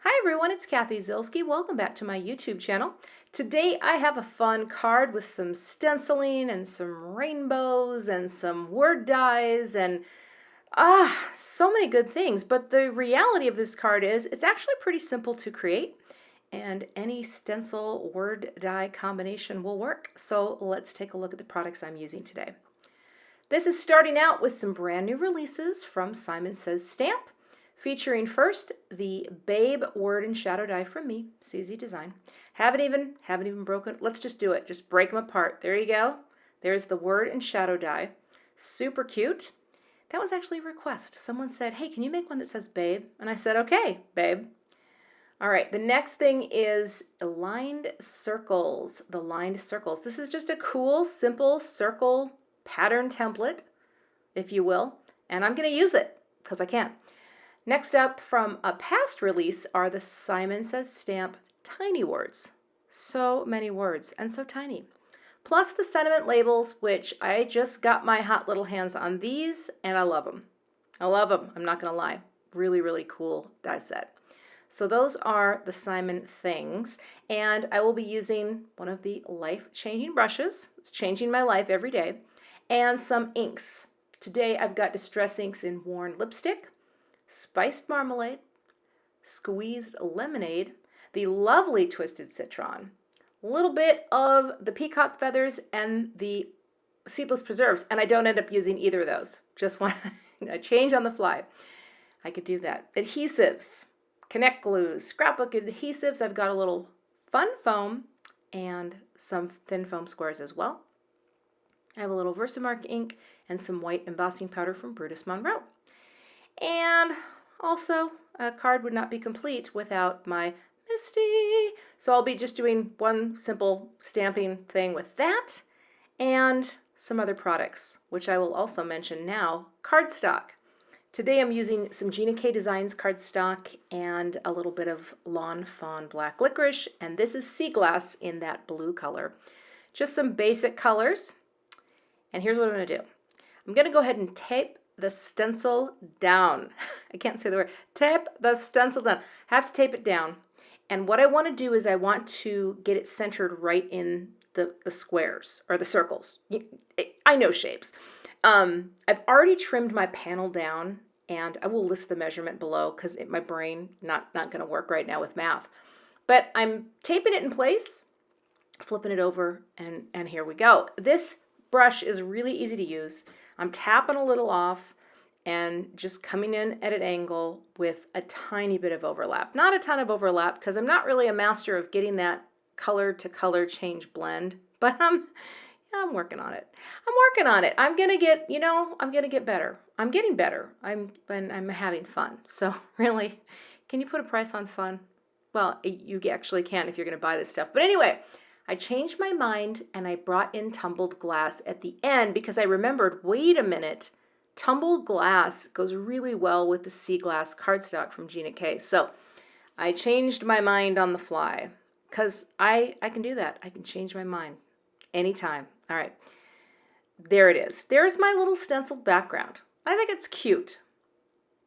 Hi everyone, it's Cathy Zielske. Welcome back to my YouTube channel. Today I have a fun card with some stenciling and some rainbows and some word dies and so many good things. But the reality of this card is it's actually pretty simple to create and any stencil word die combination will work. So let's take a look at the products I'm using today. This is starting out with some brand new releases from Simon Says Stamp. Featuring first the Babe Word and Shadow die from me, CZ Design. Haven't even broken. Let's just do it. Just break them apart. There you go. There's the Word and Shadow die. Super cute. That was actually a request. Someone said, "Hey, can you make one that says Babe?" And I said, "Okay, Babe." All right. The next thing is lined circles. The lined circles. This is just a cool, simple circle pattern template, if you will, and I'm going to use it because I can. Next up from a past release are the Simon Says Stamp tiny words. So many words and so tiny. Plus the sentiment labels, which I just got my hot little hands on these and I love them. I love them, I'm not going to lie. Really, really cool die set. So those are the Simon things, and I will be using one of the life-changing brushes. It's changing my life every day, and some inks. Today I've got Distress Inks in Worn Lipstick, Spiced Marmalade, Squeezed Lemonade, the lovely Twisted Citron, a little bit of the Peacock Feathers, and the Seedless Preserves. And I don't end up using either of those. Just want a change on the fly. I could do that. Adhesives, Connect Glues, Scrapbook adhesives. I've got a little fun foam and some thin foam squares as well. I have a little Versamark ink and some white embossing powder from Brutus Monroe. And also, a card would not be complete without my Misty. So I'll be just doing one simple stamping thing with that and some other products, which I will also mention now. Cardstock. Today I'm using some Gina K Designs cardstock and a little bit of Lawn Fawn Black Licorice, and this is Sea Glass in that blue color. Just some basic colors. And here's what I'm going to do. I'm going to go ahead and tape the stencil down. I can't say the word. Tape the stencil down. Have to tape it down. And what I want to do is I want to get it centered right in the squares or the circles. I know shapes. I've already trimmed my panel down, and I will list the measurement below because my brain not going to work right now with math. But I'm taping it in place, flipping it over, and here we go. This brush is really easy to use. I'm tapping a little off and just coming in at an angle with a tiny bit of overlap. Not a ton of overlap because I'm not really a master of getting that color to color change blend, but I'm working on it. I'm working on it. I'm going to get, I'm going to get better. I'm getting better. I'm having fun. So really, can you put a price on fun? Well, you actually can if you're going to buy this stuff. But anyway, I changed my mind and I brought in tumbled glass at the end because I remembered, wait a minute, tumbled glass goes really well with the sea glass cardstock from Gina K. So I changed my mind on the fly because I can do that. I can change my mind anytime. All right, there it is. There's my little stenciled background. I think it's cute.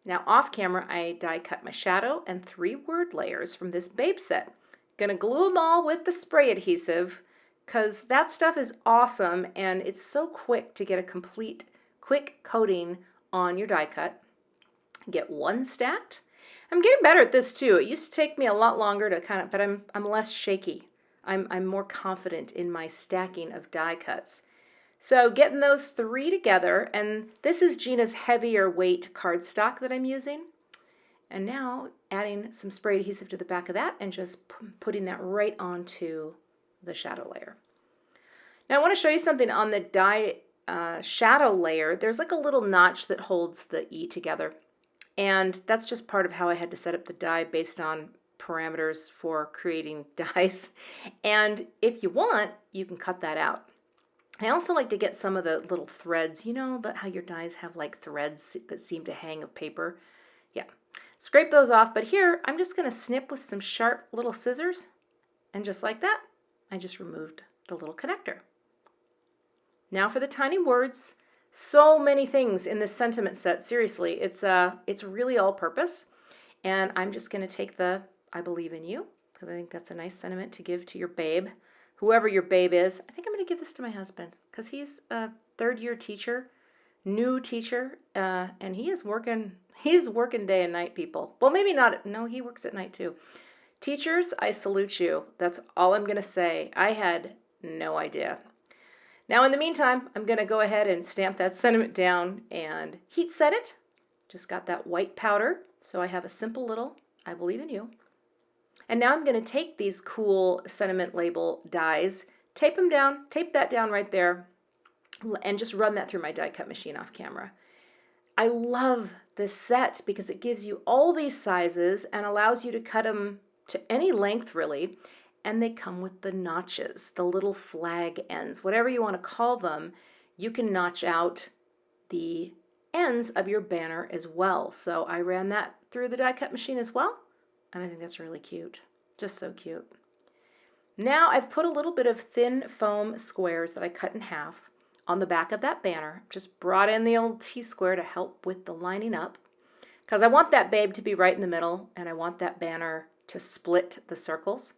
Now off camera, I die cut my shadow and 3 word layers from this Babe set. Gonna glue them all with the spray adhesive because that stuff is awesome and it's so quick to get a complete quick coating on your die cut. Get one stacked. I'm getting better at this too. It used to take me a lot longer to but I'm less shaky. I'm more confident in my stacking of die cuts. So getting those 3 together, and this is Gina's heavier weight cardstock that I'm using. And now adding some spray adhesive to the back of that and just putting that right onto the shadow layer. Now I want to show you something on the die shadow layer. There's like a little notch that holds the E together. And that's just part of how I had to set up the die based on parameters for creating dies. And if you want, you can cut that out. I also like to get some of the little threads, how your dies have like threads that seem to hang of paper. Yeah. Scrape those off, but here I'm just going to snip with some sharp little scissors, and just like that, I just removed the little connector. Now for the tiny words. So many things in this sentiment set. Seriously, it's really all-purpose, and I'm just going to take the I believe in you, because I think that's a nice sentiment to give to your babe, whoever your babe is. I think I'm going to give this to my husband, because he's a third-year teacher, new teacher, and he's working day and night, people. Well, maybe not. No, he works at night too. Teachers, I salute you. That's all I'm going to say. I had no idea. Now, in the meantime, I'm going to go ahead and stamp that sentiment down and heat set it. Just got that white powder, so I have a simple little I believe in you. And now I'm going to take these cool sentiment label dies, tape them down, tape that down right there, and just run that through my die cut machine off camera. I love this set because it gives you all these sizes and allows you to cut them to any length really, and they come with the notches, the little flag ends, whatever you want to call them. You can notch out the ends of your banner as well. So I ran that through the die cut machine as well, and I think that's really cute, just so cute. Now I've put a little bit of thin foam squares that I cut in half on the back of that banner. Just brought in the old T-square to help with the lining up, because I want that babe to be right in the middle, and I want that banner to split the circles.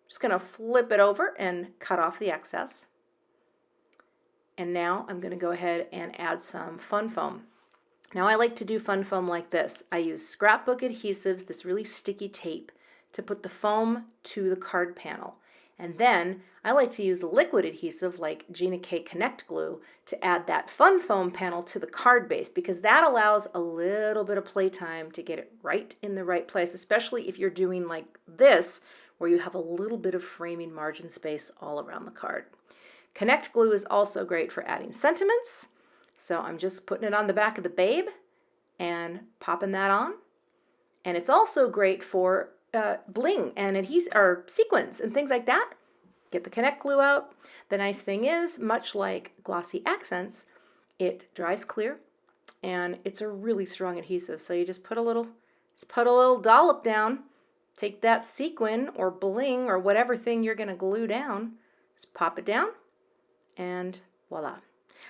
Just going to flip it over and cut off the excess. And now I'm going to go ahead and add some fun foam. Now I like to do fun foam like this. I use scrapbook adhesives, this really sticky tape, to put the foam to the card panel. And then I like to use liquid adhesive like Gina K Connect glue to add that fun foam panel to the card base, because that allows a little bit of playtime to get it right in the right place, especially if you're doing like this, where you have a little bit of framing margin space all around the card. Connect glue is also great for adding sentiments. So I'm just putting it on the back of the babe and popping that on. And it's also great for bling and adhesive or sequins and things like that. Get the Connect glue out. The nice thing is, much like glossy accents, it dries clear and it's a really strong adhesive. So you just put a little dollop down, take that sequin or bling or whatever thing you're going to glue down, just pop it down, and voila.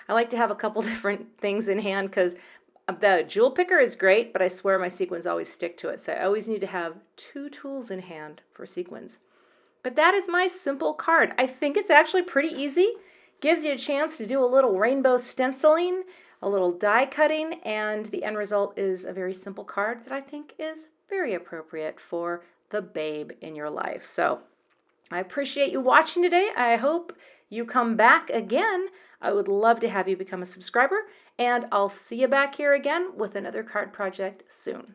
I like to have a couple different things in hand because the jewel picker is great, but I swear my sequins always stick to it. So I always need to have 2 tools in hand for sequins. But that is my simple card. I think it's actually pretty easy. Gives you a chance to do a little rainbow stenciling, a little die cutting, and the end result is a very simple card that I think is very appropriate for the babe in your life. So I appreciate you watching today. I hope you come back again. I would love to have you become a subscriber, and I'll see you back here again with another card project soon.